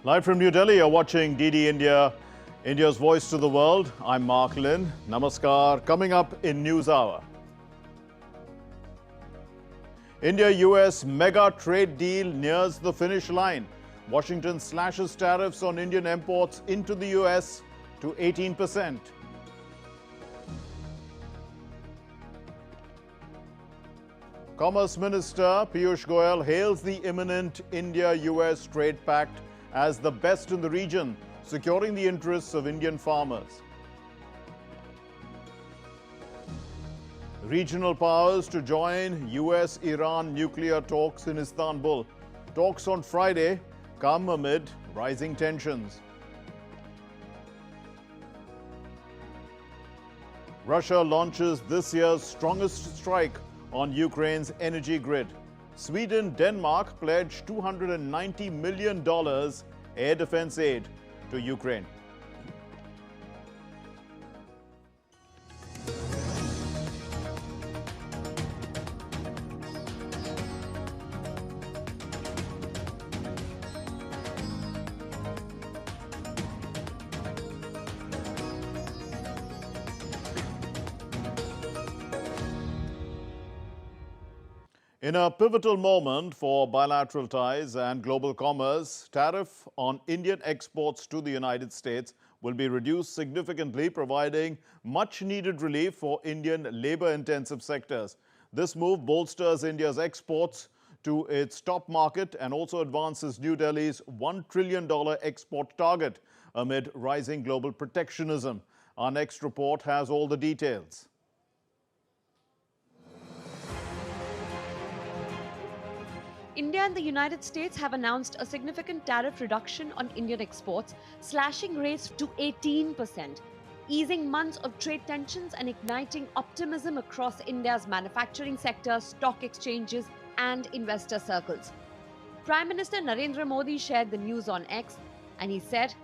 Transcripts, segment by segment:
Live from New Delhi, you're watching DD India, India's voice to the world. I'm Mark Lynn. Namaskar. Coming up in News Hour. India-US mega trade deal nears the finish line. Washington slashes tariffs on Indian imports into the US to 18%. Commerce Minister Piyush Goyal hails the imminent India-US trade pact as the best in the region, securing the interests of Indian farmers. Regional powers to join US-Iran nuclear talks in Istanbul. Talks on Friday come amid rising tensions. Russia launches this year's strongest strike on Ukraine's energy grid. Sweden, Denmark pledge $290 million air defense aid to Ukraine. In a pivotal moment for bilateral ties and global commerce, tariff on Indian exports to the United States will be reduced significantly, providing much-needed relief for Indian labor-intensive sectors. This move bolsters India's exports to its top market and also advances New Delhi's $1 trillion export target amid rising global protectionism. Our next report has all the details. India and the United States have announced a significant tariff reduction on Indian exports, slashing rates to 18%, easing months of trade tensions and igniting optimism across India's manufacturing sector, stock exchanges, and investor circles. Prime Minister Narendra Modi shared the news on X, and he said,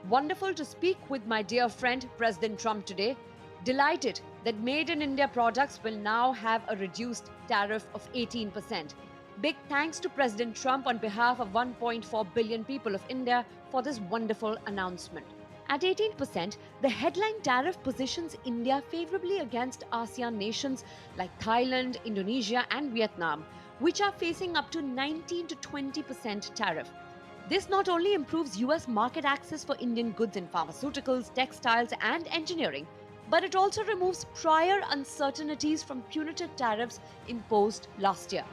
"Wonderful to speak with my dear friend President Trump today. Delighted that Made in India products will now have a reduced tariff of 18%. Big thanks to President Trump on behalf of 1.4 billion people of India for this wonderful announcement." At 18%, the headline tariff positions India favorably against ASEAN nations like Thailand, Indonesia, and Vietnam, which are facing up to 19 to 20% tariff. This not only improves US market access for Indian goods in pharmaceuticals, textiles, and engineering, but it also removes prior uncertainties from punitive tariffs imposed last year.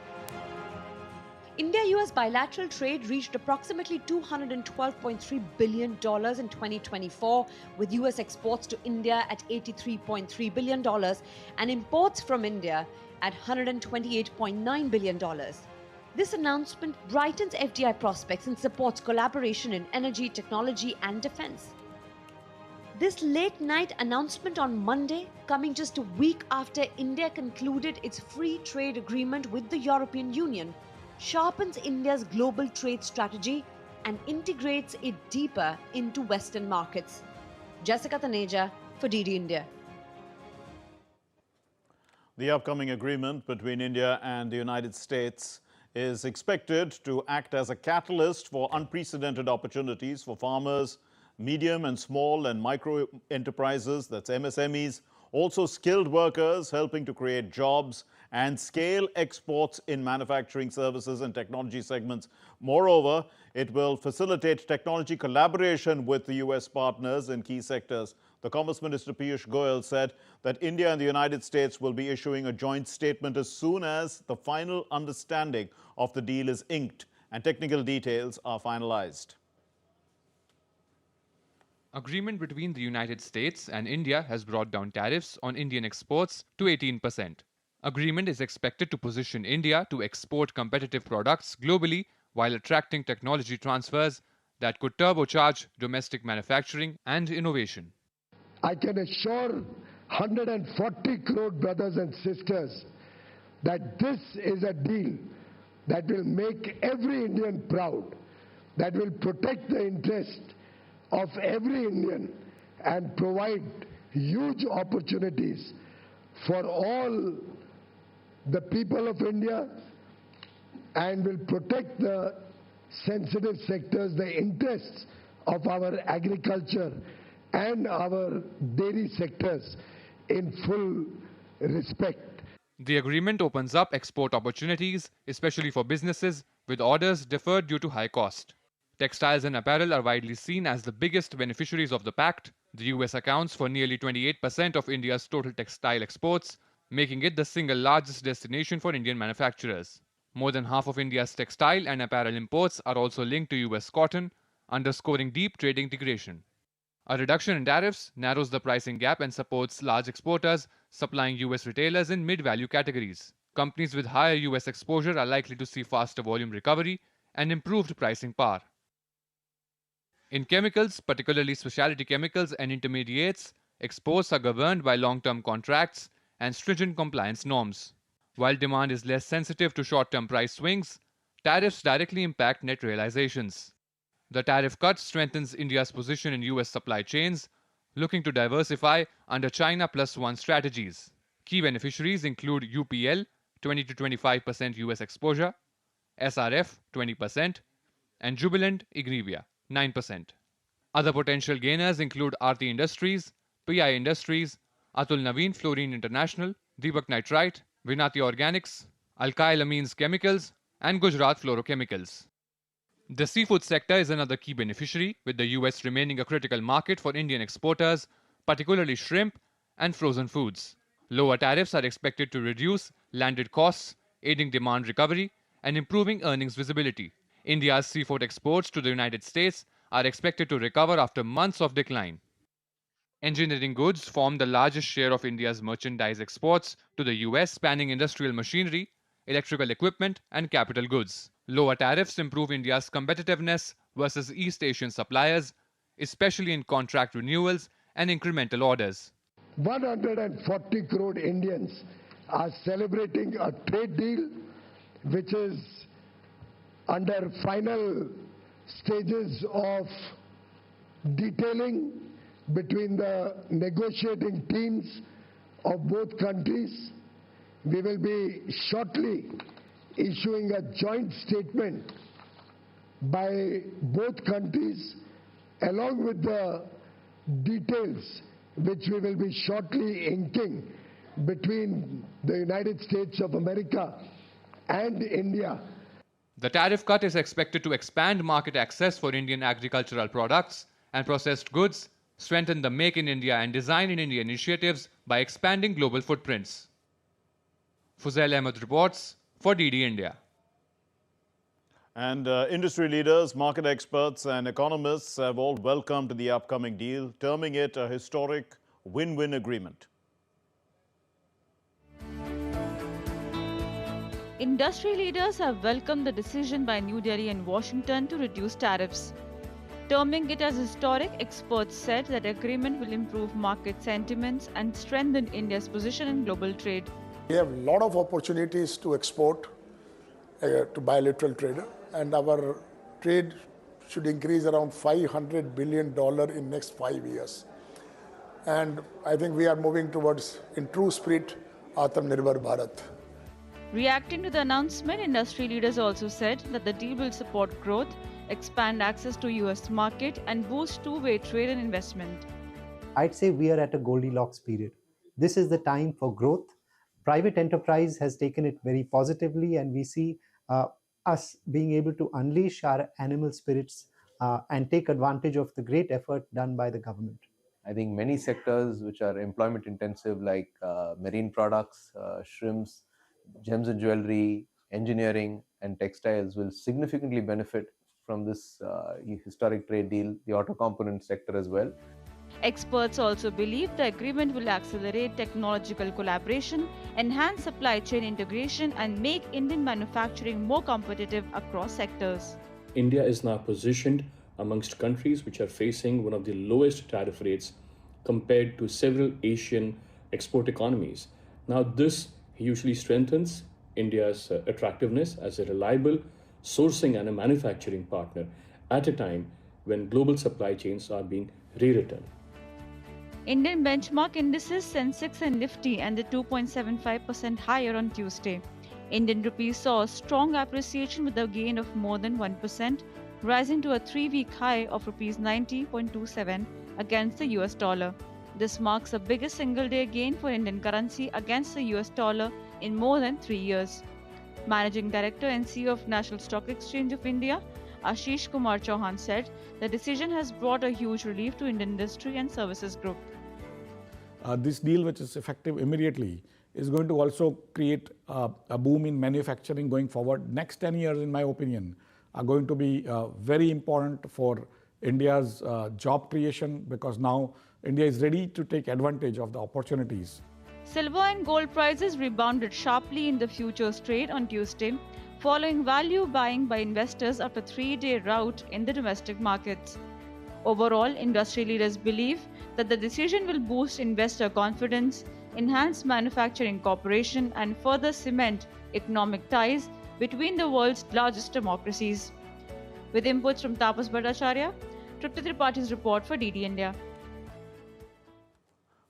India-US bilateral trade reached approximately $212.3 billion in 2024, with US exports to India at $83.3 billion and imports from India at $128.9 billion. This announcement brightens FDI prospects and supports collaboration in energy, technology, and defense. This late-night announcement on Monday, coming just a week after India concluded its free trade agreement with the European Union, sharpens India's global trade strategy and integrates it deeper into Western markets. Jessica Taneja for DD India. The upcoming agreement between India and the United States is expected to act as a catalyst for unprecedented opportunities for farmers, medium and small and micro enterprises, that's MSMEs, also skilled workers, helping to create jobs and scale exports in manufacturing, services and technology segments. Moreover, it will facilitate technology collaboration with the US partners in key sectors. The Commerce Minister Piyush Goyal said that India and the United States will be issuing a joint statement as soon as the final understanding of the deal is inked and technical details are finalized. Agreement between the United States and India has brought down tariffs on Indian exports to 18%. Agreement is expected to position India to export competitive products globally while attracting technology transfers that could turbocharge domestic manufacturing and innovation. I can assure 140 crore brothers and sisters that this is a deal that will make every Indian proud, that will protect the interest of every Indian and provide huge opportunities for all the people of India and will protect the sensitive sectors, the interests of our agriculture and our dairy sectors in full respect. The agreement opens up export opportunities, especially for businesses with orders deferred due to high cost. Textiles and apparel are widely seen as the biggest beneficiaries of the pact. The US accounts for nearly 28% of India's total textile exports, making it the single largest destination for Indian manufacturers. More than half of India's textile and apparel imports are also linked to US cotton, underscoring deep trade integration. A reduction in tariffs narrows the pricing gap and supports large exporters supplying US retailers in mid-value categories. Companies with higher US exposure are likely to see faster volume recovery and improved pricing power. In chemicals, particularly specialty chemicals and intermediates, exports are governed by long-term contracts and stringent compliance norms. While demand is less sensitive to short-term price swings, tariffs directly impact net realizations. The tariff cut strengthens India's position in US supply chains, looking to diversify under China Plus One strategies. Key beneficiaries include UPL, 20 to 25% US exposure, SRF, 20%, and Jubilant Ignivia, 9%. Other potential gainers include Aarti Industries, PI Industries, Atul Naveen Fluorine International, Deepak Nitrite, Vinati Organics, Alkyl Amines Chemicals, and Gujarat Fluorochemicals. The seafood sector is another key beneficiary, with the US remaining a critical market for Indian exporters, particularly shrimp and frozen foods. Lower tariffs are expected to reduce landed costs, aiding demand recovery and improving earnings visibility. India's seafood exports to the United States are expected to recover after months of decline. Engineering goods form the largest share of India's merchandise exports to the US, spanning industrial machinery, electrical equipment, and capital goods. Lower tariffs improve India's competitiveness versus East Asian suppliers, especially in contract renewals and incremental orders. 140 crore Indians are celebrating a trade deal which is under final stages of detailing between the negotiating teams of both countries. We will be shortly issuing a joint statement by both countries along with the details which we will be shortly inking between the United States of America and India. The tariff cut is expected to expand market access for Indian agricultural products and processed goods, strengthen the Make in India and Design in India initiatives by expanding global footprints. Fuzail Ahmed reports for DD India. And industry leaders, market experts and economists have all welcomed the upcoming deal, terming it a historic win-win agreement. Industry leaders have welcomed the decision by New Delhi and Washington to reduce tariffs. Terming it as historic, experts said that the agreement will improve market sentiments and strengthen India's position in global trade. We have a lot of opportunities to export to bilateral trade, and our trade should increase around $500 billion in next 5 years. And I think we are moving towards, in true spirit, Atmanirbhar Bharat. Reacting to the announcement, industry leaders also said that the deal will support growth, expand access to US market and boost two-way trade and investment. I'd say we are at a Goldilocks period. This is the time for growth. Private enterprise has taken it very positively, and we see us being able to unleash our animal spirits and take advantage of the great effort done by the government. I think many sectors which are employment intensive, like marine products, shrimps, gems and jewelry, engineering and textiles, will significantly benefit from this historic trade deal, the auto component sector as well. Experts also believe the agreement will accelerate technological collaboration, enhance supply chain integration, and make Indian manufacturing more competitive across sectors. India is now positioned amongst countries which are facing one of the lowest tariff rates compared to several Asian export economies. Now, this hugely strengthens India's attractiveness as a reliable sourcing and a manufacturing partner at a time when global supply chains are being rewritten. Indian benchmark indices Sensex and Nifty ended 2.75% higher on Tuesday. Indian rupee saw a strong appreciation with a gain of more than 1%, rising to a 3-week high of Rs 90.27 against the US dollar. This marks the biggest single-day gain for Indian currency against the US dollar in more than 3 years. Managing Director and CEO of National Stock Exchange of India, Ashish Kumar Chauhan said the decision has brought a huge relief to Indian industry and services group. This deal, which is effective immediately, is going to also create a boom in manufacturing going forward. Next 10 years, in my opinion, are going to be very important for India's job creation, because now India is ready to take advantage of the opportunities. Silver and gold prices rebounded sharply in the futures trade on Tuesday, following value buying by investors after a 3-day rout in the domestic markets. Overall, industry leaders believe that the decision will boost investor confidence, enhance manufacturing cooperation, and further cement economic ties between the world's largest democracies. With inputs from Tapas Bhattacharya, Tripti Tripaঠি's report for DD India.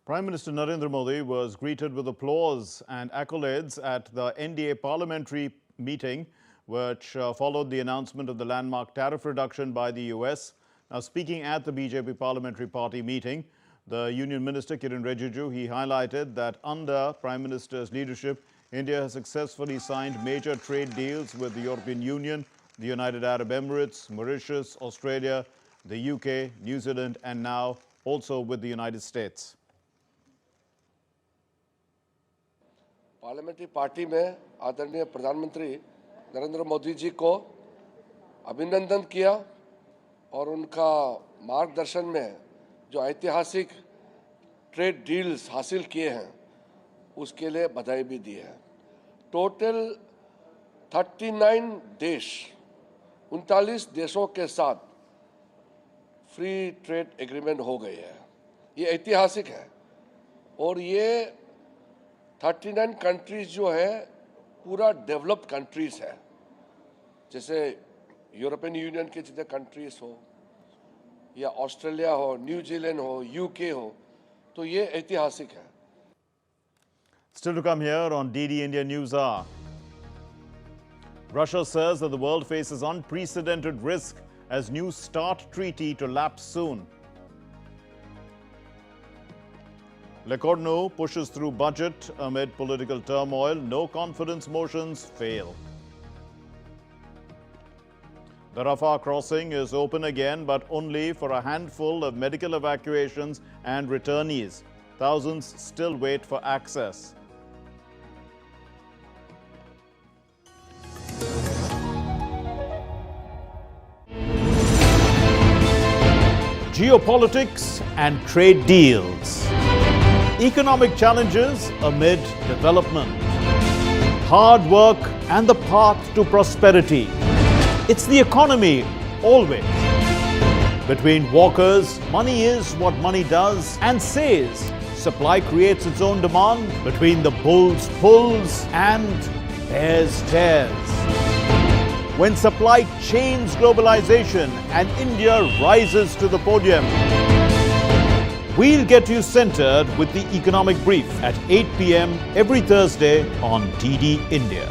Prime Minister Narendra Modi was greeted with applause and accolades at the NDA Parliamentary meeting, which followed the announcement of the landmark tariff reduction by the US. Now, speaking at the BJP Parliamentary Party meeting, the Union Minister Kiren Rijiju, he highlighted that under Prime Minister's leadership, India has successfully signed major trade deals with the European Union, the United Arab Emirates, Mauritius, Australia, the UK, New Zealand, and now also with the United States. Parliamentary party में आदरणीय प्रधानमंत्री नरेंद्र मोदी जी को अभिनंदन किया और उनका मार्गदर्शन में जो ऐतिहासिक ट्रेड डील्स हासिल किए हैं उसके लिए बधाई भी दी है। टोटल 39 देश 39 देशों के साथ फ्री ट्रेड एग्रीमेंट हो गए हैं। ये ऐतिहासिक है और ये 39 कंट्रीज जो है पूरा डेवलप्ड कंट्रीज है, जैसे यूरोपियन यूनियन के जितने कंट्रीज हो या ऑस्ट्रेलिया हो, न्यूजीलैंड हो, यूके हो, तो ये ऐतिहासिक है। Still to come here on DD India News Hour. Russia says that the world faces unprecedented risk as new START treaty to lapse soon. Lekordno pushes through budget amid political turmoil. No confidence motions fail. The Rafah crossing is open again, but only for a handful of medical evacuations and returnees. Thousands still wait for access. Geopolitics and trade deals. Economic challenges amid development. Hard work and the path to prosperity. It's the economy, always. Between walkers, money is what money does and says. Supply creates its own demand. Between the bulls pulls and bears tears. When supply chains globalization and India rises to the podium. We'll get you centered with the Economic Brief at 8 p.m. every Thursday on DD India.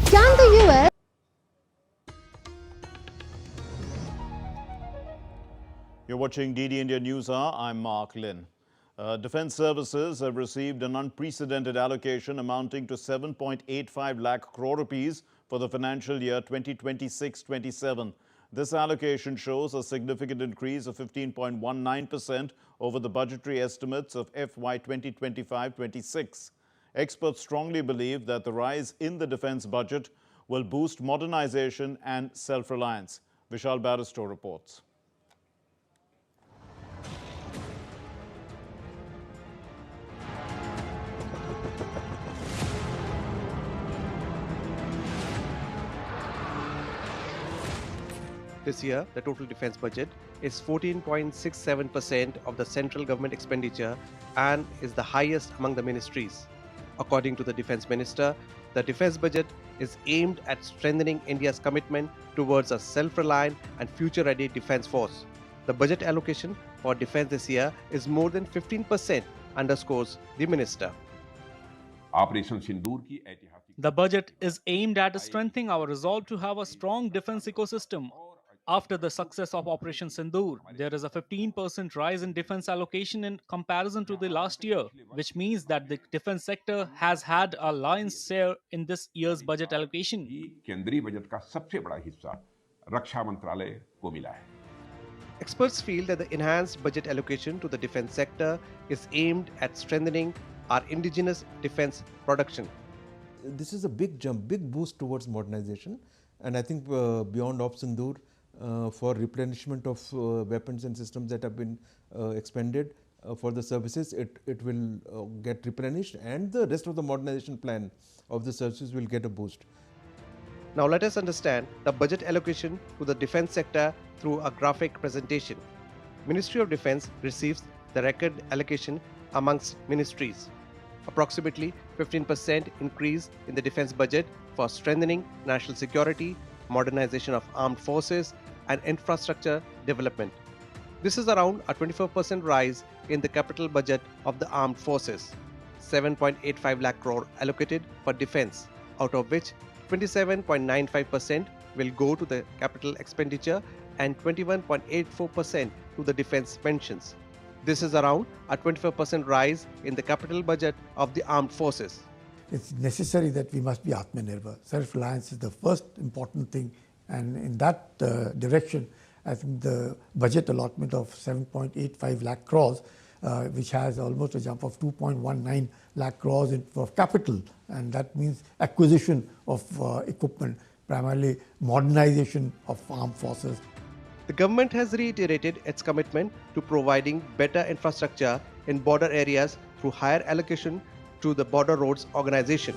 Can the US... You're watching DD India News Hour. I'm Mark Lin. Defense services have received an unprecedented allocation amounting to 7.85 lakh crore rupees for the financial year 2026-27. This allocation shows a significant increase of 15.19% over the budgetary estimates of FY 2025-26. Experts strongly believe that the rise in the defense budget will boost modernization and self-reliance. Vishal Barristow reports. This year, the total defense budget is 14.67% of the central government expenditure and is the highest among the ministries. According to the defense minister, the defense budget is aimed at strengthening India's commitment towards a self-reliant and future-ready defense force. The budget allocation for defense this year is more than 15%, underscores the minister. Operation सिंदूर की ऐतिहासिक The budget is aimed at strengthening our resolve to have a strong defense ecosystem. After the success of Operation Sindoor, there is a 15% rise in defense allocation in comparison to the last year, which means that the defense sector has had a lion's share in this year's budget allocation. केंद्रीय budget का सबसे बड़ा हिस्सा रक्षा मंत्रालय को मिला है. Experts feel that the enhanced budget allocation to the defense sector is aimed at strengthening our indigenous defense production. This is a big jump, big boost towards modernization, and I think beyond Op Sindoor, for replenishment of weapons and systems that have been expended for the services, it will get replenished, and the rest of the modernization plan of the services will get a boost. Now let us understand the budget allocation to the defense sector through a graphic presentation. Ministry of Defense receives the record allocation amongst ministries. Approximately 15% increase in the defense budget for strengthening national security, modernization of armed forces, and infrastructure development. This is around a 24% rise in the capital budget of the armed forces. 7.85 lakh crore allocated for defense, out of which 27.95% will go to the capital expenditure and 21.84% to the defense pensions. This is around a 24% rise in the capital budget of the armed forces. It's necessary that we must be Atmanirbhar. Self-reliance is the first important thing, and in that direction, I think the budget allotment of 7.85 lakh crores, which has almost a jump of 2.19 lakh crores for capital, and that means acquisition of equipment, primarily modernization of armed forces. The government has reiterated its commitment to providing better infrastructure in border areas through higher allocation to the Border Roads Organization.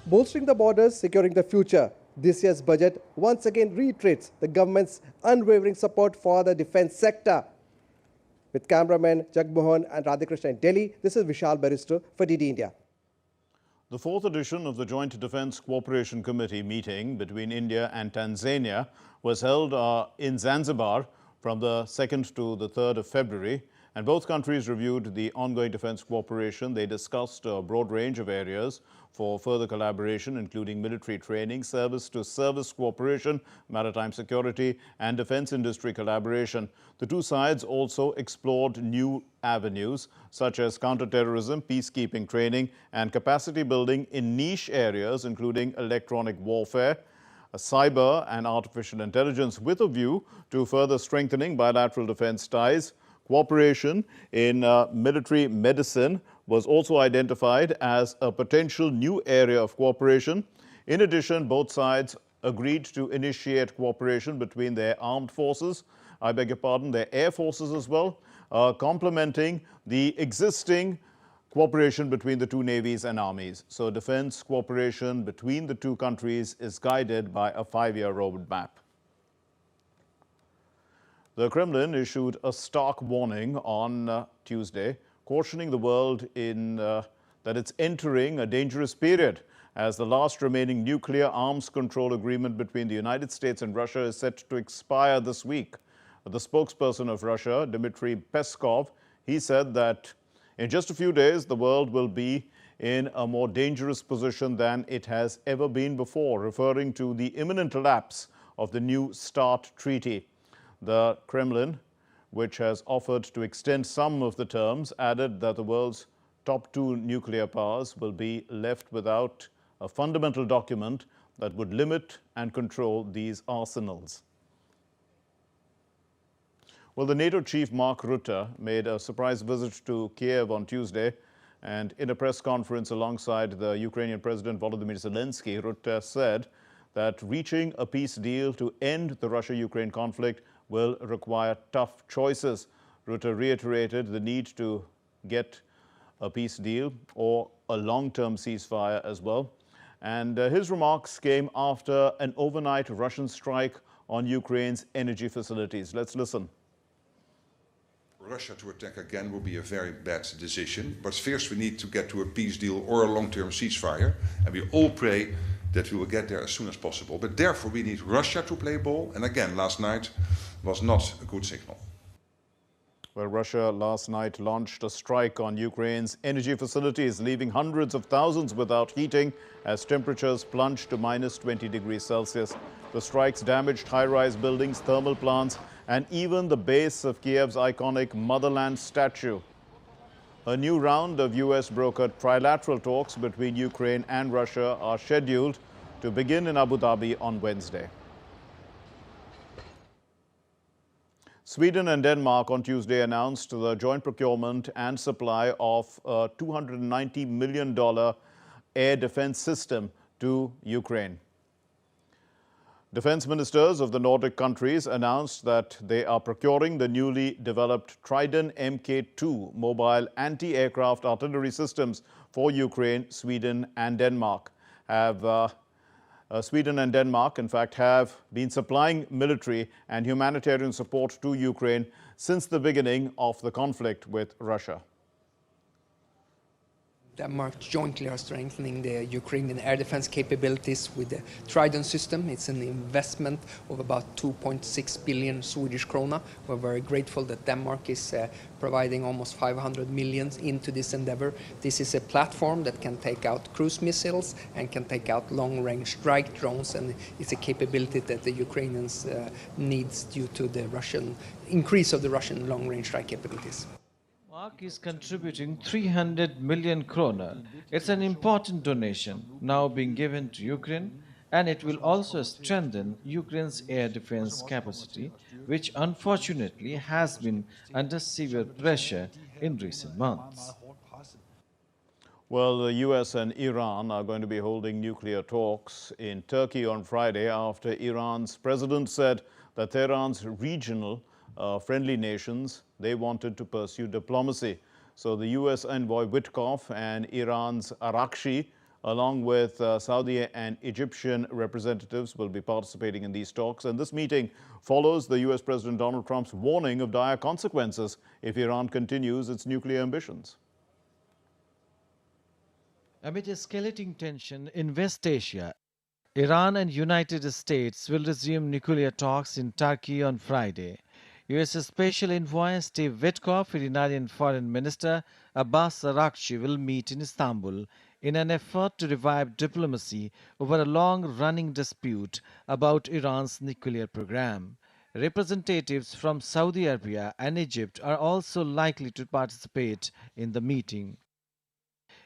Bolstering the borders, securing the future, this year's budget once again reiterates the government's unwavering support for the defense sector. With cameramen Jagmohan and Radhakrishnan in Delhi, this is Vishal Baristo for DD India. The fourth edition of the Joint Defence Cooperation Committee meeting between India and Tanzania was held in Zanzibar from the 2nd to the 3rd of February, and both countries reviewed the ongoing defence cooperation. They discussed a broad range of areas for further collaboration, including military training, service-to-service cooperation, maritime security, and defence industry collaboration. The two sides also explored new avenues such as counter-terrorism, peacekeeping training, and capacity building in niche areas, including electronic warfare, cyber, and artificial intelligence, with a view to further strengthening bilateral defence ties. Cooperation in military medicine was also identified as a potential new area of cooperation. In addition, both sides agreed to initiate cooperation between their armed forces, their air forces as well, complementing the existing cooperation between the two navies and armies. So defense cooperation between the two countries is guided by a 5-year roadmap. The Kremlin issued a stark warning on Tuesday, cautioning the world that it's entering a dangerous period as the last remaining nuclear arms control agreement between the United States and Russia is set to expire this week. The spokesperson of Russia, Dmitry Peskov, he said that in just a few days, the world will be in a more dangerous position than it has ever been before, referring to the imminent lapse of the New START treaty. The Kremlin, which has offered to extend some of the terms, added that the world's top two nuclear powers will be left without a fundamental document that would limit and control these arsenals. Well, the NATO chief Mark Rutte made a surprise visit to Kiev on Tuesday, and in a press conference alongside the Ukrainian President Volodymyr Zelensky, Rutte said that reaching a peace deal to end the Russia-Ukraine conflict will require tough choices. Rutte reiterated the need to get a peace deal or a long-term ceasefire as well. And his remarks came after an overnight Russian strike on Ukraine's energy facilities. Let's listen. Russia to attack again will be a very bad decision. But first we need to get to a peace deal or a long-term ceasefire. And we all pray that we will get there as soon as possible. But therefore we need Russia to play ball. And again, last night was not a good signal. Well, Russia last night launched a strike on Ukraine's energy facilities, leaving hundreds of thousands without heating as temperatures plunged to minus 20 degrees Celsius. The strikes damaged high-rise buildings, thermal plants, and even the base of Kiev's iconic motherland statue. A new round of U.S.-brokered trilateral talks between Ukraine and Russia are scheduled to begin in Abu Dhabi on Wednesday. Sweden and Denmark on Tuesday announced the joint procurement and supply of a $290 million air defense system to Ukraine. Defense ministers of the Nordic countries announced that they are procuring the newly developed Trident Mk2 mobile anti-aircraft artillery systems for Ukraine, Sweden and Denmark. Sweden and Denmark, in fact, have been supplying military and humanitarian support to Ukraine since the beginning of the conflict with Russia. Denmark jointly are strengthening the Ukrainian air defense capabilities with the Trident system. It's an investment of about 2.6 billion Swedish krona. We're very grateful that Denmark is providing almost 500 million into this endeavor. This is a platform that can take out cruise missiles and can take out long-range strike drones, and it's a capability that the Ukrainians needs due to the increase of the Russian long-range strike capabilities. Denmark is contributing 300 million kroner. It's an important donation now being given to Ukraine, and it will also strengthen Ukraine's air defense capacity, which unfortunately has been under severe pressure in recent months. Well, the US and Iran are going to be holding nuclear talks in Turkey on Friday after Iran's president said that Tehran's regional friendly nations, they wanted to pursue diplomacy. So the U.S. envoy Witkoff and Iran's Arakshi, along with Saudi and Egyptian representatives, will be participating in these talks. And this meeting follows the U.S. President Donald Trump's warning of dire consequences if Iran continues its nuclear ambitions. Amid escalating tension in West Asia, Iran and United States will resume nuclear talks in Turkey on Friday. U.S. Special Envoy Steve Witkoff and Iranian Foreign Minister Abbas Araghchi will meet in Istanbul in an effort to revive diplomacy over a long-running dispute about Iran's nuclear program. Representatives from Saudi Arabia and Egypt are also likely to participate in the meeting.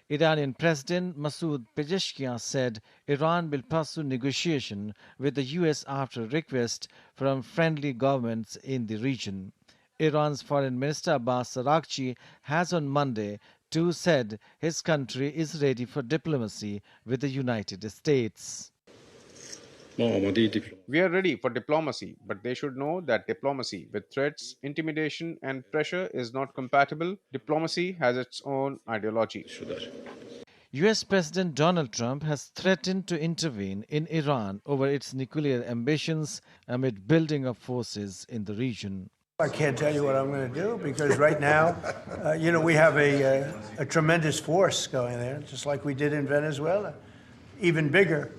Iranian President Masoud Pezeshkian said Iran will pursue negotiation with the U.S. after request from friendly governments in the region. Iran's Foreign Minister Abbas Araghchi has on Monday too said his country is ready for diplomacy with the United States. We are ready for diplomacy, but they should know that diplomacy with threats, intimidation, and pressure is not compatible. Diplomacy has its own ideology. US President Donald Trump has threatened to intervene in Iran over its nuclear ambitions amid building of forces in the region. I can't tell you what I'm going to do because right now, we have a tremendous force going there, just like we did in Venezuela, even bigger.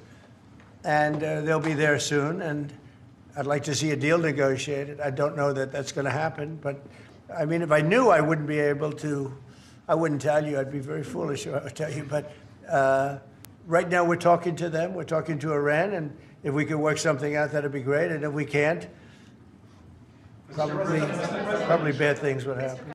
And they'll be there soon, and I'd like to see a deal negotiated. I don't know that that's going to happen, but I mean, if I knew, I wouldn't be able to, I wouldn't tell you. I'd be very foolish if I would tell you. But right now, we're talking to them. We're talking to Iran, and if we could work something out, that'd be great. And if we can't, probably bad things would happen.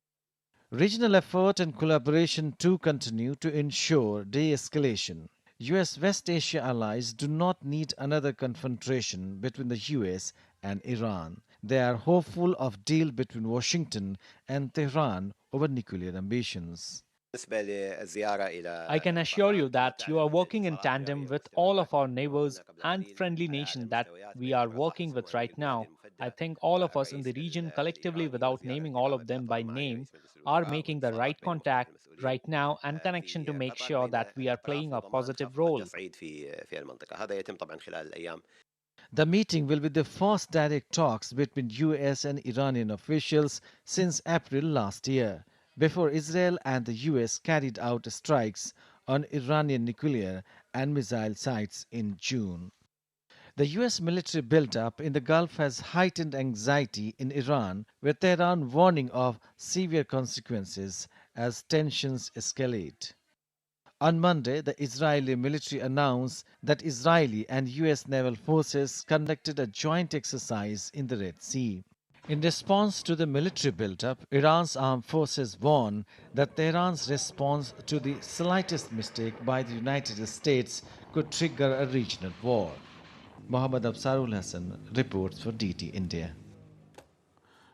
Regional effort and collaboration too continue to ensure de-escalation. US West Asia allies do not need another confrontation between the US and Iran. They are hopeful of deal between Washington and Tehran over nuclear ambitions. I can assure you that you are working in tandem with all of our neighbors and friendly nations that we are working with right now. I think all of us in the region collectively, without naming all of them by name, are making the right contact right now and connection to make sure that we are playing a positive role. The meeting will be the first direct talks between US and Iranian officials since April last year, before Israel and the US carried out strikes on Iranian nuclear and missile sites in June. The US military buildup in the Gulf has heightened anxiety in Iran, with Tehran warning of severe consequences as tensions escalate. On Monday, the Israeli military announced that Israeli and US naval forces conducted a joint exercise in the Red Sea. In response to the military buildup, Iran's armed forces warn that Tehran's response to the slightest mistake by the United States could trigger a regional war. Mohammad Absarul Hassan reports for DT India.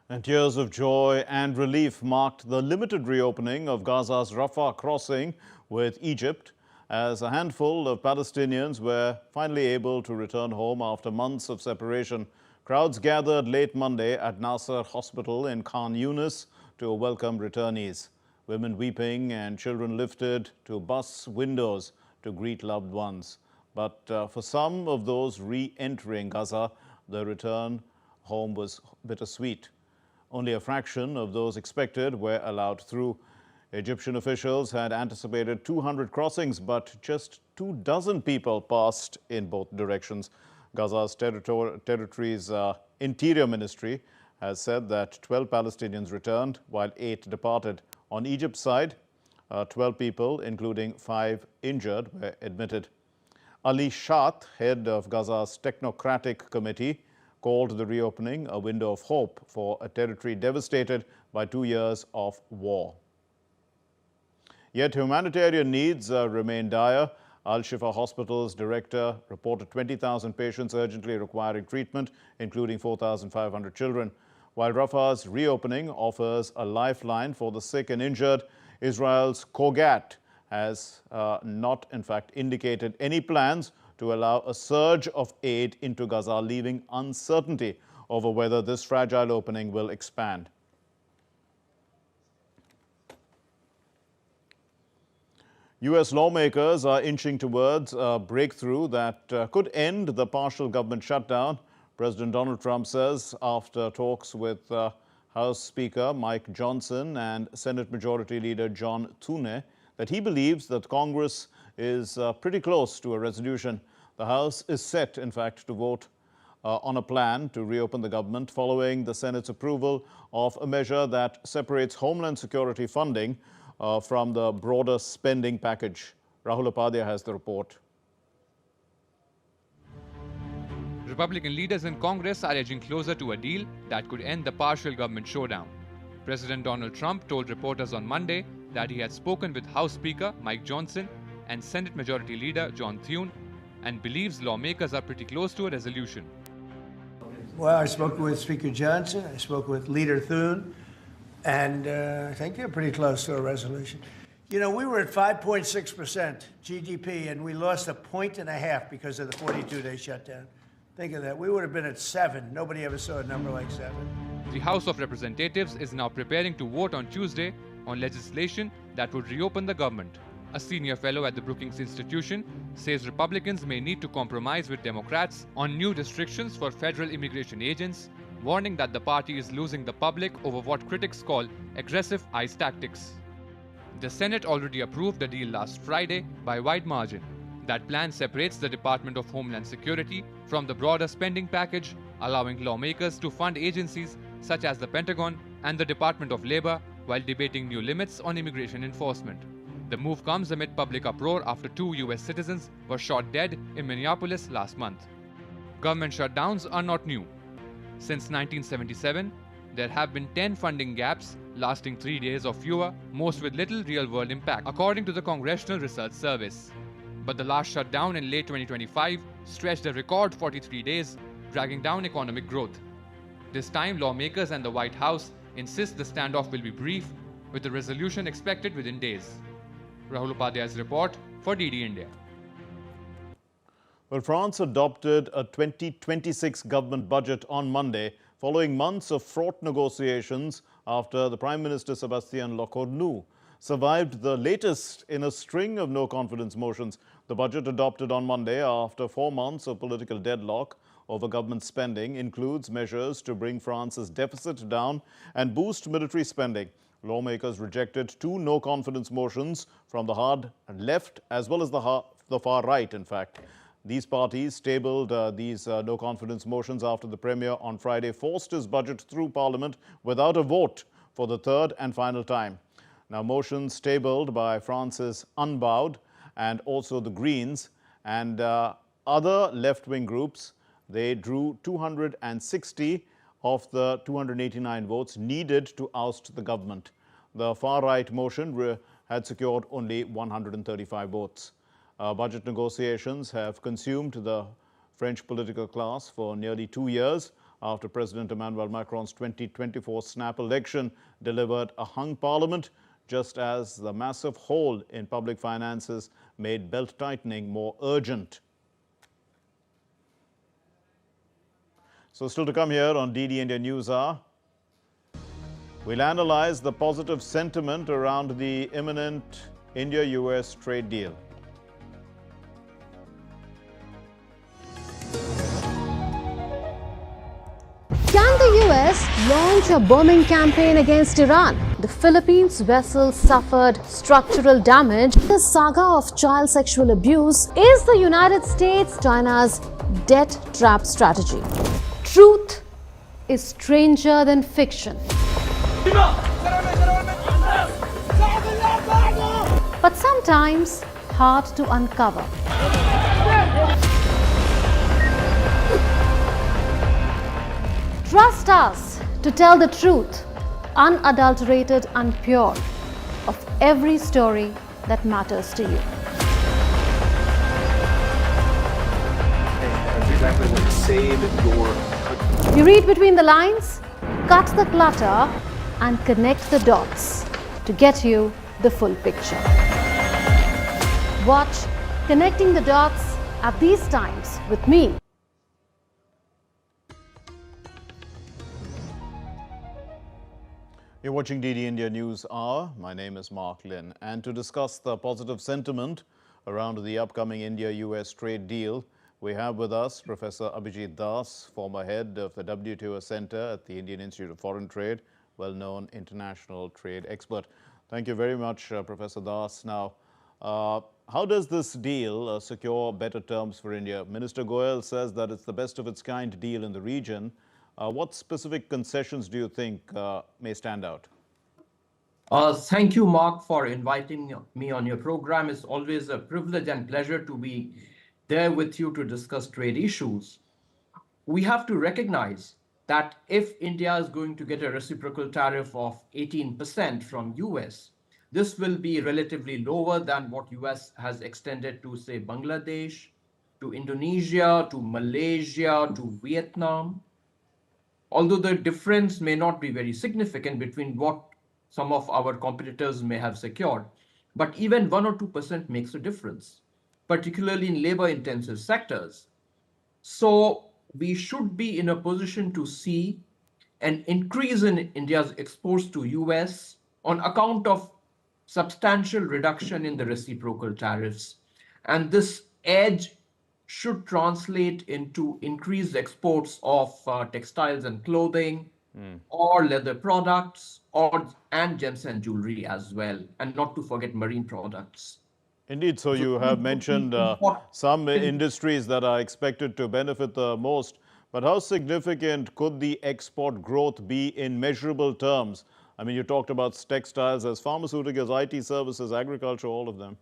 And tears of joy and relief marked the limited reopening of Gaza's Rafah crossing with Egypt as a handful of Palestinians were finally able to return home after months of separation. Crowds gathered late Monday at Nasser Hospital in Khan Yunis to welcome returnees. Women weeping and children lifted to bus windows to greet loved ones. But for some of those re-entering Gaza, the return home was bittersweet. Only a fraction of those expected were allowed through. Egyptian officials had anticipated 200 crossings, but just 24 people passed in both directions. Gaza's territory's Interior Ministry has said that 12 Palestinians returned, while 8 departed. On Egypt's side, 12 people, including 5 injured, were admitted. Ali Shat, head of Gaza's Technocratic Committee, called the reopening a window of hope for a territory devastated by 2 years of war. Yet humanitarian needs remain dire. Al-Shifa Hospital's director reported 20,000 patients urgently requiring treatment, including 4,500 children. While Rafah's reopening offers a lifeline for the sick and injured, Israel's Kogat has not, in fact, indicated any plans to allow a surge of aid into Gaza, leaving uncertainty over whether this fragile opening will expand. U.S. lawmakers are inching towards a breakthrough that could end the partial government shutdown. President Donald Trump says after talks with House Speaker Mike Johnson and Senate Majority Leader John Thune that he believes that Congress is pretty close to a resolution. The House is set, in fact, to vote on a plan to reopen the government following the Senate's approval of a measure that separates Homeland Security funding from the broader spending package. Rahul Upadhyay has the report. Republican leaders in Congress are edging closer to a deal that could end the partial government showdown. President Donald Trump told reporters on Monday that he had spoken with House Speaker Mike Johnson and Senate Majority Leader John Thune and believes lawmakers are pretty close to a resolution. Well, I spoke with Speaker Johnson, I spoke with Leader Thune, and I think they're pretty close to a resolution. You know, we were at 5.6% GDP, and we lost 1.5 points because of the 42-day shutdown. Think of that. We would have been at 7. Nobody ever saw a number like 7. The House of Representatives is now preparing to vote on Tuesday on legislation that would reopen the government. A senior fellow at the Brookings Institution says Republicans may need to compromise with Democrats on new restrictions for federal immigration agents, warning that the party is losing the public over what critics call aggressive ICE tactics. The Senate already approved the deal last Friday by wide margin. That plan separates the Department of Homeland Security from the broader spending package, allowing lawmakers to fund agencies such as the Pentagon and the Department of Labor while debating new limits on immigration enforcement. The move comes amid public uproar after 2 US citizens were shot dead in Minneapolis last month. Government shutdowns are not new. Since 1977, there have been 10 funding gaps lasting 3 days or fewer, most with little real-world impact, according to the Congressional Research Service. But the last shutdown in late 2025 stretched a record 43 days, dragging down economic growth. This time, lawmakers and the White House insist the standoff will be brief, with the resolution expected within days. Rahul Upadhyay's report for DD India. Well, France adopted a 2026 government budget on Monday, following months of fraught negotiations after the Prime Minister Sébastien Lecornu survived the latest in a string of no-confidence motions. The budget adopted on Monday after 4 months of political deadlock over government spending includes measures to bring France's deficit down and boost military spending. Lawmakers rejected 2 no-confidence motions from the hard left as well as the far right, in fact. These parties tabled these no-confidence motions after the Premier on Friday forced his budget through Parliament without a vote for the third and final time. Now, motions tabled by Francis Unbowed and also the Greens and other left-wing groups, they drew 260 of the 289 votes needed to oust the government. The far-right motion had secured only 135 votes. Budget negotiations have consumed the French political class for nearly 2 years after President Emmanuel Macron's 2024 snap election delivered a hung parliament, just as the massive hole in public finances made belt tightening more urgent. So still to come here on DD India News Hour, we'll analyze the positive sentiment around the imminent India-US trade deal. Can the US launch a bombing campaign against Iran? The Philippines vessel suffered structural damage. The saga of child sexual abuse is the United States China's debt trap strategy. Truth is stranger than fiction. But sometimes hard to uncover. Trust us to tell the truth, unadulterated and pure, of every story that matters to you. You read between the lines, cut the clutter, and connect the dots to get you the full picture. Watch Connecting the Dots at these times with me. You're watching DD India News Hour. My name is Mark Lin. And to discuss the positive sentiment around the upcoming India-US trade deal, we have with us Professor Abhijit Das, former head of the WTO Center at the Indian Institute of Foreign Trade, well-known international trade expert. Thank you very much, Professor Das. Now, how does this deal secure better terms for India? Minister Goyal says that it's the best of its kind deal in the region. What specific concessions do you think may stand out? Thank you, Mark, for inviting me on your program. It's always a privilege and pleasure to be there with you to discuss trade issues. We have to recognize that if India is going to get a reciprocal tariff of 18% from US, this will be relatively lower than what US has extended to, say, Bangladesh, to Indonesia, to Malaysia, to Vietnam. Although the difference may not be very significant between what some of our competitors may have secured, but even 1 or 2% makes a difference, particularly in labor-intensive sectors. So we should be in a position to see an increase in India's exports to US on account of substantial reduction in the reciprocal tariffs. And this edge should translate into increased exports of textiles and clothing, or leather products, and gems and jewelry as well, and not to forget marine products. Indeed, so you have mentioned some industries that are expected to benefit the most, but how significant could the export growth be in measurable terms? I mean, you talked about textiles, as pharmaceuticals, IT services, agriculture, all of them.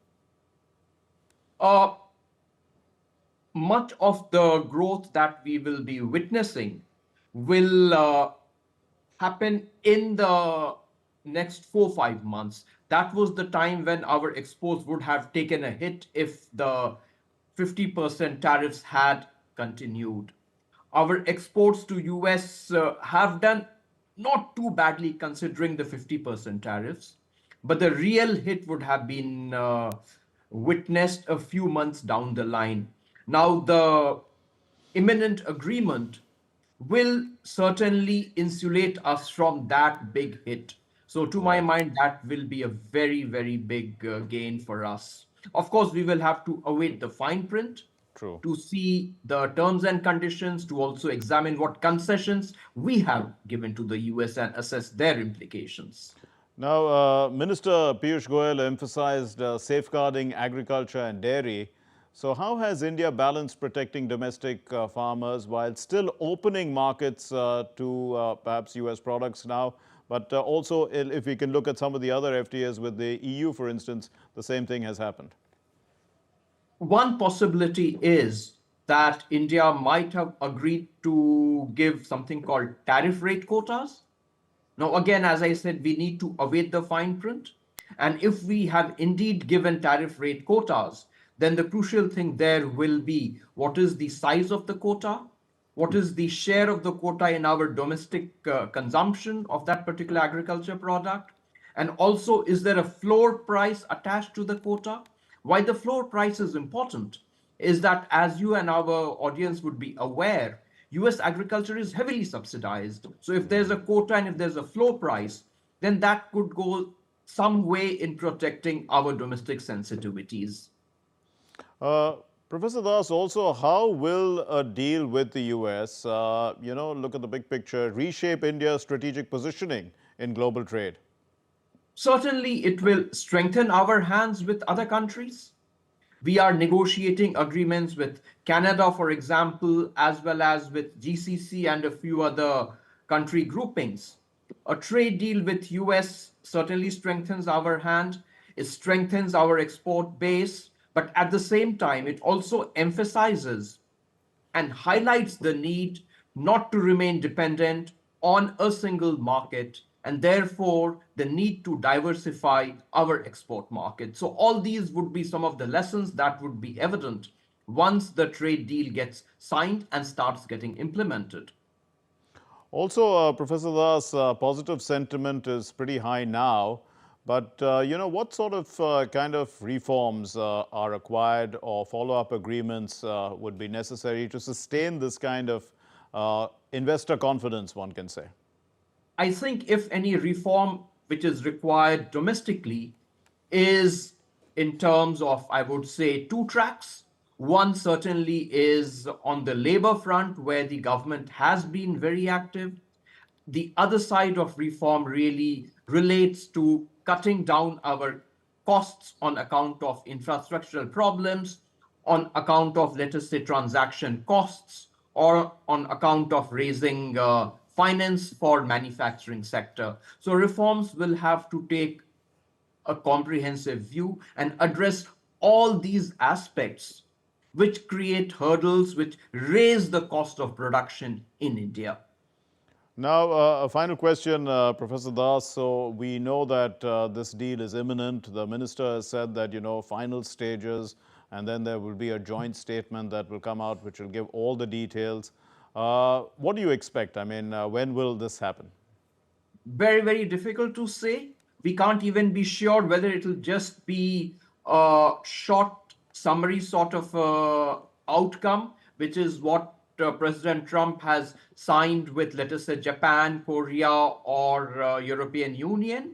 Much of the growth that we will be witnessing will happen in the next 4-5 months. That was the time when our exports would have taken a hit if the 50% tariffs had continued. Our exports to US have done not too badly considering the 50% tariffs, but the real hit would have been witnessed a few months down the line. Now, the imminent agreement will certainly insulate us from that big hit. So to my mind, that will be a very, very big gain for us. Of course, we will have to await the fine print to see the terms and conditions, to also examine what concessions we have given to the US and assess their implications. Now, Minister Piyush Goyal emphasized safeguarding agriculture and dairy. So how has India balanced protecting domestic farmers while still opening markets to perhaps US products now? But also, if we can look at some of the other FTAs with the EU, for instance, the same thing has happened. One possibility is that India might have agreed to give something called tariff rate quotas. Now, again, as I said, we need to await the fine print. And if we have indeed given tariff rate quotas, then the crucial thing there will be what is the size of the quota, what is the share of the quota in our domestic consumption of that particular agriculture product, and also is there a floor price attached to the quota. Why the floor price is important is that, as you and our audience would be aware, US agriculture is heavily subsidized. So if there's a quota and if there's a floor price, then that could go some way in protecting our domestic sensitivities. Professor Das, also, how will a deal with the US, look at the big picture, reshape India's strategic positioning in global trade? Certainly, it will strengthen our hands with other countries. We are negotiating agreements with Canada, for example, as well as with GCC and a few other country groupings. A trade deal with US certainly strengthens our hand. It strengthens our export base. But at the same time, it also emphasizes and highlights the need not to remain dependent on a single market, and therefore the need to diversify our export market. So all these would be some of the lessons that would be evident once the trade deal gets signed and starts getting implemented. Also, Professor Das, positive sentiment is pretty high now. But, what sort of kind of reforms are required or follow-up agreements would be necessary to sustain this kind of investor confidence, one can say? I think if any reform which is required domestically is in terms of, I would say, two tracks. One certainly is on the labor front, where the government has been very active. The other side of reform really relates to cutting down our costs on account of infrastructural problems, on account of, let us say, transaction costs, or on account of raising finance for manufacturing sector. So reforms will have to take a comprehensive view and address all these aspects which create hurdles, which raise the cost of production in India. Now, a final question, Professor Das. So we know that this deal is imminent. The minister has said that, final stages, and then there will be a joint statement that will come out, which will give all the details. What do you expect? I mean, when will this happen? Very, very difficult to say. We can't even be sure whether it will just be a short summary sort of outcome, which is what President Trump has signed with, let us say, Japan, Korea, or European Union?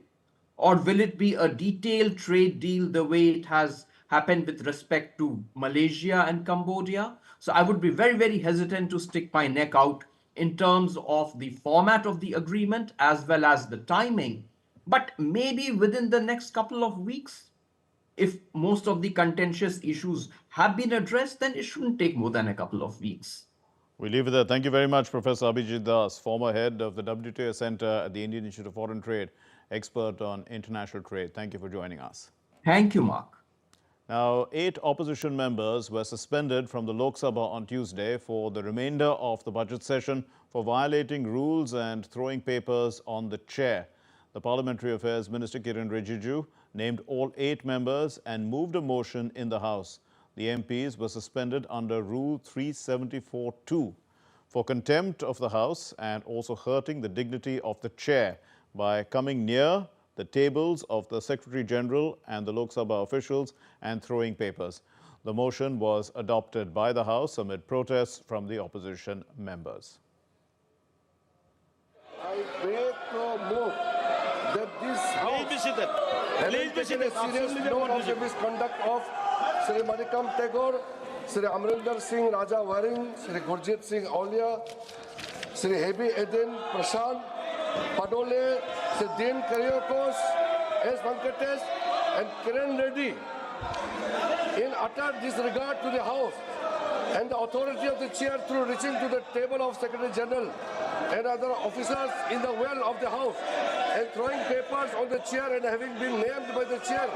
Or will it be a detailed trade deal the way it has happened with respect to Malaysia and Cambodia? So I would be very, very hesitant to stick my neck out in terms of the format of the agreement as well as the timing. But maybe within the next couple of weeks, if most of the contentious issues have been addressed, then it shouldn't take more than a couple of weeks. We leave it there. Thank you very much, Professor Abhijit Das, former head of the WTO Center at the Indian Institute of Foreign Trade, expert on international trade. Thank you for joining us. Thank you, Mark. Now, 8 opposition members were suspended from the Lok Sabha on Tuesday for the remainder of the budget session for violating rules and throwing papers on the chair. The Parliamentary Affairs Minister Kiren Rijiju named all 8 members and moved a motion in the House. The MPs were suspended under Rule 374(2) for contempt of the House and also hurting the dignity of the chair by coming near the tables of the Secretary General and the Lok Sabha officials and throwing papers. The motion was adopted by the House amid protests from the opposition members. I pray to move that this House having taken a serious note of the misconduct of Sri Manikam Tagore, Sri Amrinder Singh Raja Waring, Sri Gurjit Singh Aulia, Sri Hebi Eden Prashant Padole, Sri Dean Karyokos, S. Venkatesh, and Kiran Reddy In utter disregard to the House and the authority of the chair through reaching to the table of Secretary General and other officers in the well of the House and throwing papers on the chair and having been named by the chair,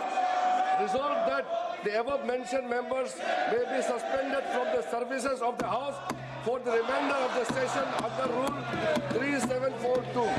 resolved that the above mentioned members may be suspended from the services of the House for the remainder of the session under Rule 3742.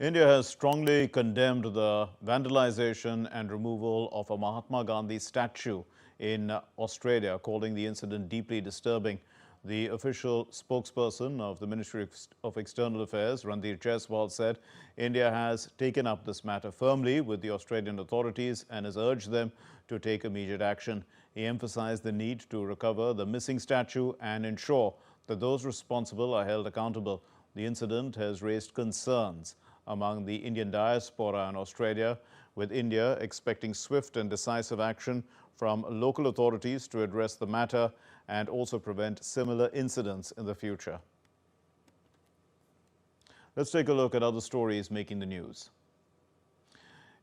India has strongly condemned the vandalization and removal of a Mahatma Gandhi statue in Australia, calling the incident deeply disturbing. The official spokesperson of the Ministry of External Affairs, Ranveer Jaiswal, said India has taken up this matter firmly with the Australian authorities and has urged them to take immediate action. He emphasized the need to recover the missing statue and ensure that those responsible are held accountable. The incident has raised concerns among the Indian diaspora in Australia, with India expecting swift and decisive action from local authorities to address the matter and also prevent similar incidents in the future. Let's take a look at other stories making the news.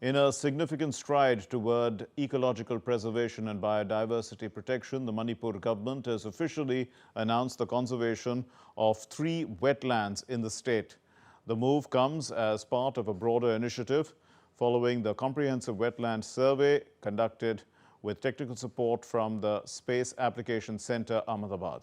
In a significant stride toward ecological preservation and biodiversity protection, the Manipur government has officially announced the conservation of 3 wetlands in the state. The move comes as part of a broader initiative following the comprehensive wetland survey conducted with technical support from the Space Application Center, Ahmedabad.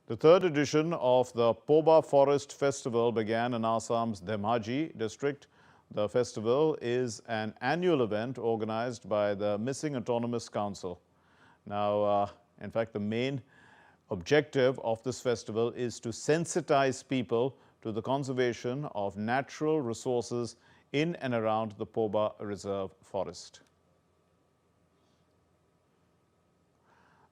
The 3rd edition of the Poba Forest Festival began in Assam's Dhemaji district. The festival is an annual event organized by the Missing Autonomous Council. Now, in fact, the main objective of this festival is to sensitize people to the conservation of natural resources in and around the Poba Reserve Forest.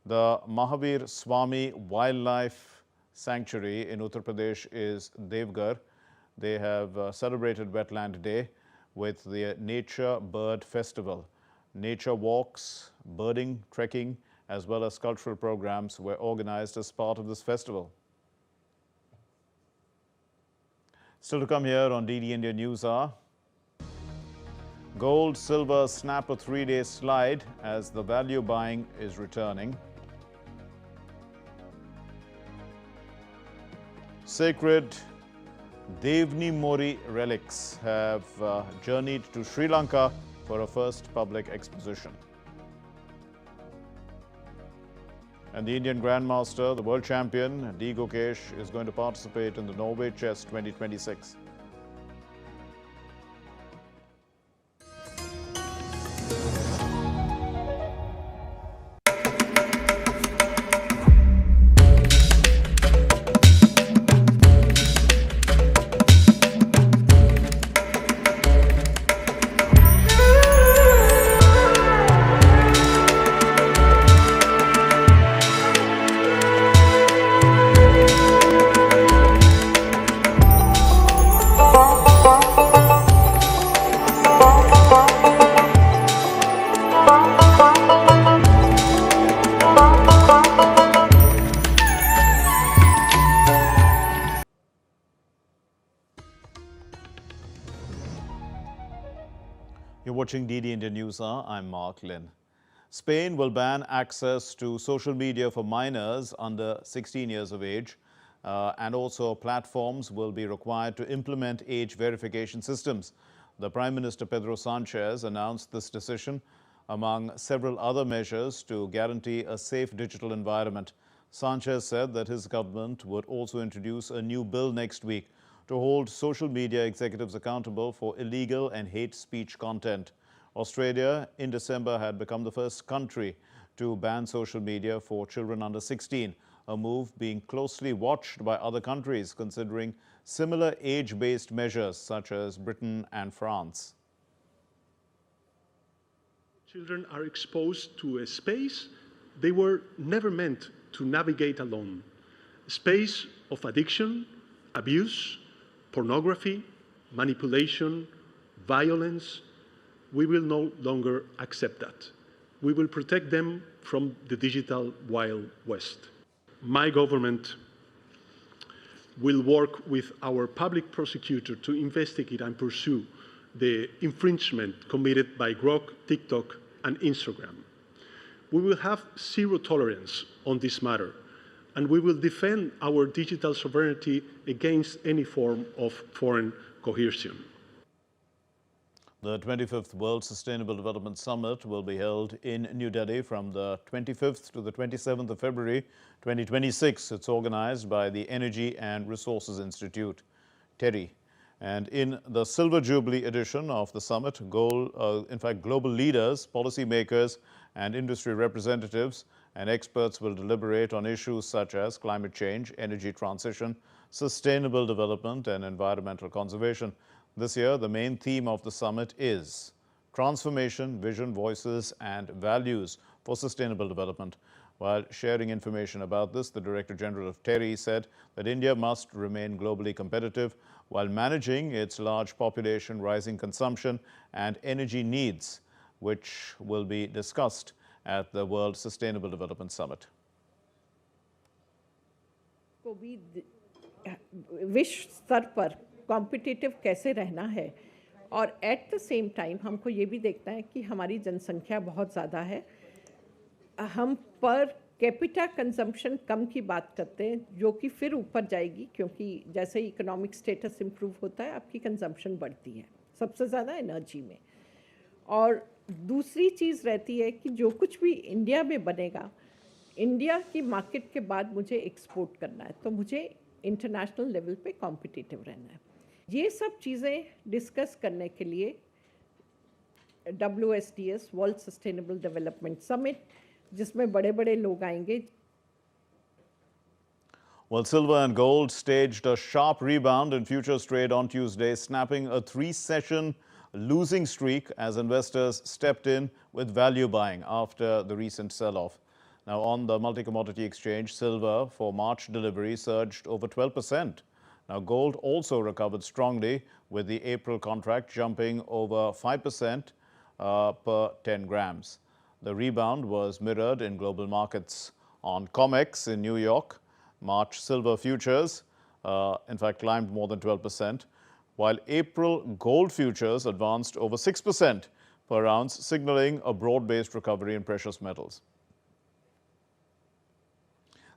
The Mahavir Swami Wildlife Sanctuary in Uttar Pradesh is Devgarh. They have celebrated Wetland Day with the Nature Bird Festival. Nature walks, birding, trekking, as well as cultural programs were organized as part of this festival. Still to come here on DD India News Hour. Gold, silver snap a 3-day slide as the value buying is returning. Sacred Devni Mori relics have journeyed to Sri Lanka for a first public exposition. And the Indian Grandmaster, the world champion, D. Gukesh, is going to participate in the Norway Chess 2026. You're watching DD India News Hour. I'm Mark Lynn. Spain will ban access to social media for minors under 16 years of age, and also platforms will be required to implement age verification systems. The Prime Minister Pedro Sanchez announced this decision among several other measures to guarantee a safe digital environment. Sanchez said that his government would also introduce a new bill next week to hold social media executives accountable for illegal and hate speech content. Australia, in December, had become the first country to ban social media for children under 16, a move being closely watched by other countries considering similar age-based measures such as Britain and France. Children are exposed to a space they were never meant to navigate alone, a space of addiction, abuse, pornography, manipulation, violence. We will no longer accept that. We will protect them from the digital Wild West. My government will work with our public prosecutor to investigate and pursue the infringement committed by Grok, TikTok, and Instagram. We will have zero tolerance on this matter, and we will defend our digital sovereignty against any form of foreign coercion. The 25th World Sustainable Development Summit will be held in New Delhi from the 25th to the 27th of February 2026. It's organized by the Energy and Resources Institute, TERI. And in the Silver Jubilee edition of the summit, global leaders, policymakers, and industry representatives and experts will deliberate on issues such as climate change, energy transition, sustainable development, and environmental conservation. This year, the main theme of the summit is transformation, vision, voices, and values for sustainable development. While sharing information about this, the Director General of TERI said that India must remain globally competitive while managing its large population, rising consumption, and energy needs, which will be discussed at the World Sustainable Development Summit. विश्व स्तर पर competitive कैसे रहना है और at the same time हमको ये भी देखना है कि हमारी जनसंख्या बहुत ज़्यादा है, हम पर कैपिटा कंजम्पशन कम की बात करते हैं जो कि फिर ऊपर जाएगी क्योंकि जैसे इकोनॉमिक स्टेटस इम्प्रूव होता है आपकी कंजम्पशन बढ़ती है सबसे ज़्यादा एनर्जी में। और दूसरी चीज़ रहती है कि जो कुछ भी इंडिया में बनेगा, इंडिया की मार्केट के बाद मुझे एक्सपोर्ट करना है, तो मुझे इंटरनेशनल लेवल पे कॉम्पिटिटिव रहना है। ये सब चीज़ें डिस्कस करने के लिए WSDS world sustainable development summit, जिसमें बड़े-बड़े लोग आएंगे। Well, silver and gold staged a sharp rebound in futures trade on Tuesday, snapping a 3-session losing streak as investors stepped in with value buying after the recent sell-off. Now, on the multi-commodity exchange, silver for March delivery surged over 12%. Now, gold also recovered strongly, with the April contract jumping over 5% per 10 grams. The rebound was mirrored in global markets. On COMEX in New York, March silver futures, in fact, climbed more than 12%, while April gold futures advanced over 6% per ounce, signaling a broad-based recovery in precious metals.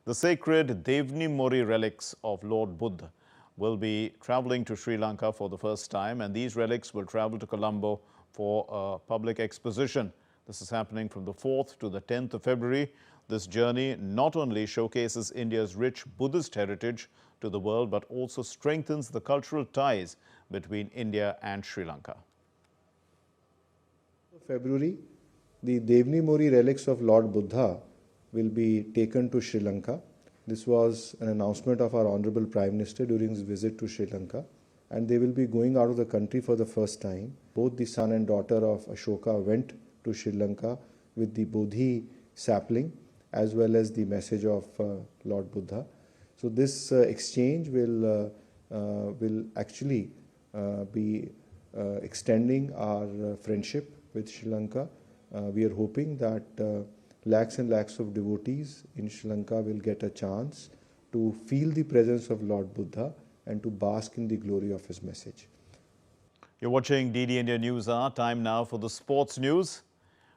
The sacred Devni Mori relics of Lord Buddha will be traveling to Sri Lanka for the first time, and these relics will travel to Colombo for a public exposition. This is happening from the 4th to the 10th of February. This journey not only showcases India's rich Buddhist heritage to the world, but also strengthens the cultural ties between India and Sri Lanka. February, the Devni Mori relics of Lord Buddha will be taken to Sri Lanka. This was an announcement of our Honorable Prime Minister during his visit to Sri Lanka, and they will be going out of the country for the first time. Both the son and daughter of Ashoka went to Sri Lanka with the Bodhi sapling as well as the message of Lord Buddha. So this exchange will actually be extending our friendship with Sri Lanka. We are hoping that lakhs and lakhs of devotees in Sri Lanka will get a chance to feel the presence of Lord Buddha and to bask in the glory of his message. You're watching DD India News Hour. Time now for the sports news.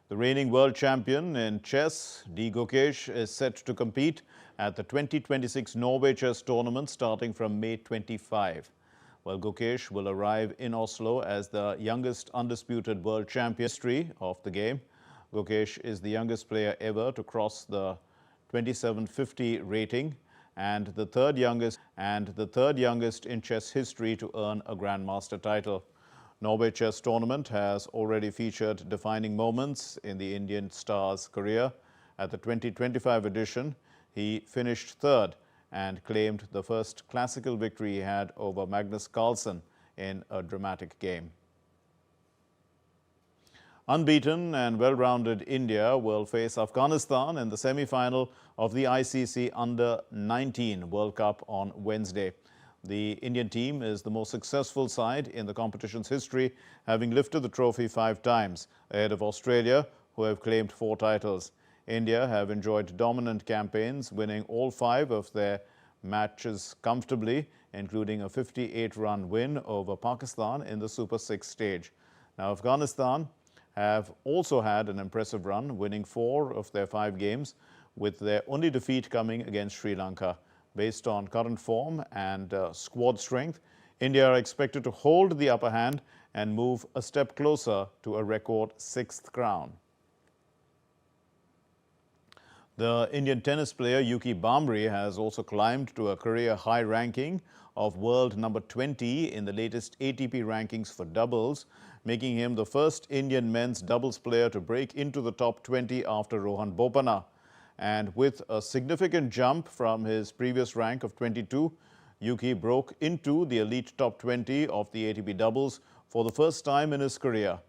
The reigning world champion in chess, D. Gokesh, is set to compete at the 2026 Norway Chess Tournament starting from May 25. Well, Gokesh will arrive in Oslo as the youngest undisputed world champion in history of the game. Gokesh is the youngest player ever to cross the 2750 rating and the third youngest in chess history to earn a Grandmaster title. Norway Chess Tournament has already featured defining moments in the Indian star's career. At the 2025 edition, he finished third and claimed the first classical victory he had over Magnus Carlsen in a dramatic game. Unbeaten and well-rounded India will face Afghanistan in the semi-final of the ICC Under-19 World Cup on Wednesday. The Indian team is the most successful side in the competition's history, having lifted the trophy 5 times, ahead of Australia, who have claimed 4 titles. India have enjoyed dominant campaigns, winning all 5 of their matches comfortably, including a 58-run win over Pakistan in the Super 6 stage. Now, Afghanistan have also had an impressive run, winning 4 of their 5 games, with their only defeat coming against Sri Lanka. Based on current form and squad strength, India are expected to hold the upper hand and move a step closer to a record 6th crown. The Indian tennis player Yuki Bhamri has also climbed to a career high ranking of world number 20 in the latest ATP rankings for doubles, making him the first Indian men's doubles player to break into the top 20 after Rohan Bopanna. And with a significant jump from his previous rank of 22, Yuki broke into the elite top 20 of the ATP doubles for the first time in his career.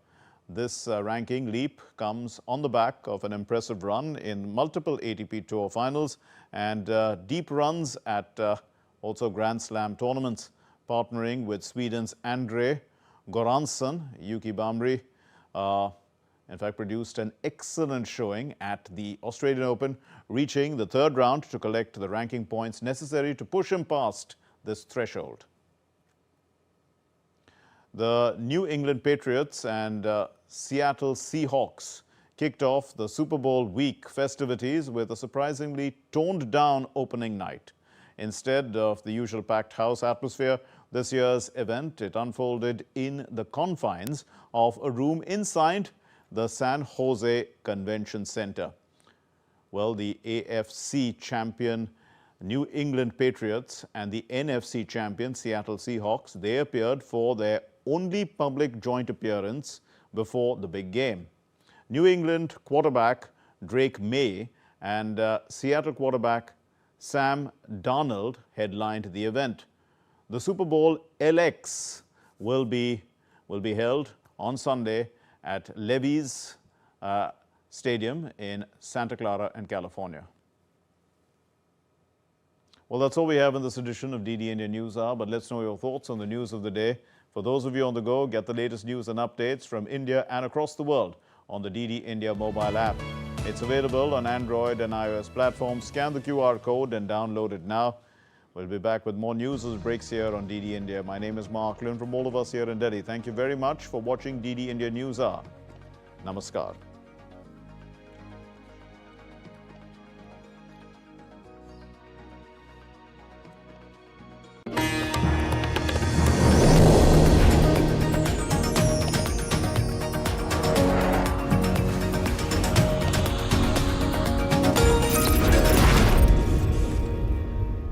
This ranking leap comes on the back of an impressive run in multiple ATP Tour finals and deep runs at also Grand Slam tournaments. Partnering with Sweden's Andre Goransson, Yuki Bhamri in fact produced an excellent showing at the Australian Open, reaching the 3rd round to collect the ranking points necessary to push him past this threshold. The New England Patriots and Seattle Seahawks kicked off the Super Bowl week festivities with a surprisingly toned-down opening night. Instead of the usual packed house atmosphere, this year's event, it unfolded in the confines of a room inside the San Jose Convention Center. Well, the AFC champion New England Patriots and the NFC champion Seattle Seahawks, they appeared for their only public joint appearance before the big game. New England quarterback Drake May and Seattle quarterback Sam Darnold headlined the event. The Super Bowl LX will be held on Sunday at Levi's Stadium in Santa Clara in California. Well, that's all we have in this edition of DD India News Hour, but let's know your thoughts on the news of the day. For those of you on the go, get the latest news and updates from India and across the world on the DD India mobile app. It's available on Android and iOS platforms. Scan the QR code and download it now. We'll be back with more news as it breaks here on DD India. My name is Mark Lynn from all of us here in Delhi. Thank you very much for watching DD India News Hour. Namaskar.